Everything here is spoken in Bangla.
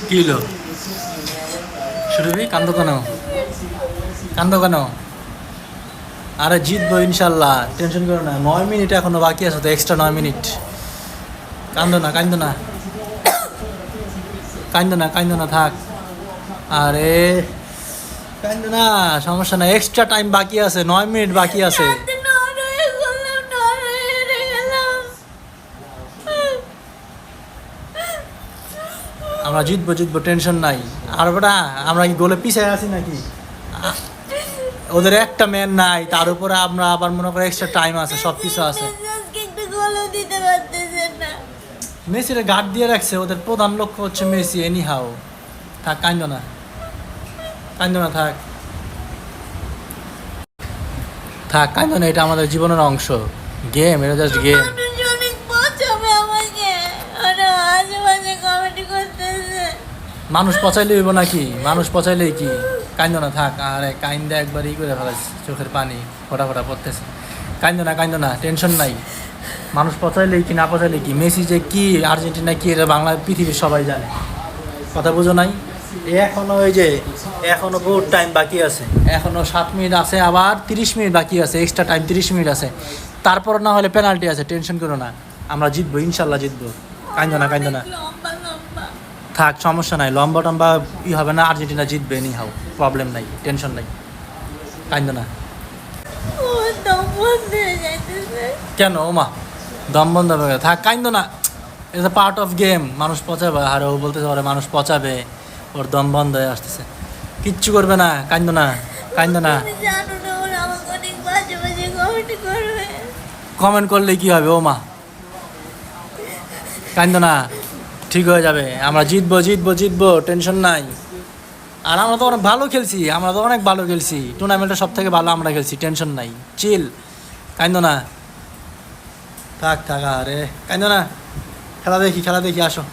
কি হলো সুরভি, কান্দো কেন? কান্দো কেন? আরে জিতবো ইনশাল্লাহ, টেনশন করো না। 9 মিনিট এখনো বাকি আছে তো, এক্সট্রা 9 মিনিট। কান্দো না, কান্দো না, কান্দো না, কান্দো না, থাক। আরে কান্দো না, সমস্যা না, এক্সট্রা টাইম বাকি আছে, 9 মিনিট বাকি আছে। আমরা জিতবো, জিতবো, টেনশন নাই। আর বেটা আমরা কি গোলে পিছিয়ে আছি নাকি? আ- ওদের একটা ম্যান নাই, তার উপরে আমরা আবার মনে করো এক্সট্রা টাইম আছে, সব কিছু আছে। মেসির গার্ড দিয়ে রাখছে, ওদের প্রধান লক্ষ্য হচ্ছে মেসি। এনি হাও, থাক, কান্দো না, কান্দো না, থাক, থাক, কান্দো না। এটা আমাদের জীবনের অংশ, গেম, এটা জাস্ট গেম। মানুষ পচাইলে হইব নাকি? মানুষ পচাইলেই কি? কান্দো না, থাক। আরে কাইন্দা একবার ই করে ফেলাস, চোখের পানি ফোটা ফোটা পড়তেছে। কান্দো না, কান্দো না, টেনশন নাই। মানুষ পচাইলেই কি না পচাইলে কি, মেসি যে কি, আর্জেন্টিনা কি, এটা বাংলা পৃথিবীর সবাই জানে। কথা বুঝো নাই? এখনো ওই যে এখনো বহুত টাইম বাকি আছে, এখনো 7 মিনিট আছে, আবার 30 মিনিট বাকি আছে, এক্সট্রা টাইম 30 মিনিট আছে। তারপর না হলে পেনাল্টি আছে, টেনশন করো না, আমরা জিতবো ইনশাল্লাহ, জিতবো। কান্দো না, কান্দো না, থাক, সমস্যা নাই। লম্বা টম্বা ই হবে না, আর্জেন্টিনা জিতবে এনি হাও, প্রবলেম নাই, টেনশন নাই, কান্দো না। কেন ওমা, দম বন্ধ হবে? থাক, কান্দো না, it's a part of game. মানুষ পচাবে, আর ও বলতেছে ওরে মানুষ পচাবে, ওর দম বন্ধ হয়ে আসতেছে। কিচ্ছু করবে না, কান্দো না, কান্দো না। কমেন্ট করলে কি হবে ও মা? কান্দো না, ঠিক হয়ে যাবে। আমরা জিতবো, জিতবো, জিতবো, টেনশন নাই। আর আমরা তো অনেক ভালো খেলছি, আমরা তো অনেক ভালো খেলছি, টুর্নামেন্টে সব থেকে ভালো আমরা খেলছি, টেনশন নাই, চিল। কান্দো না, থাক, থাক, আরে কান্দো না। খেলা দেখি, খেলা দেখি, আসো।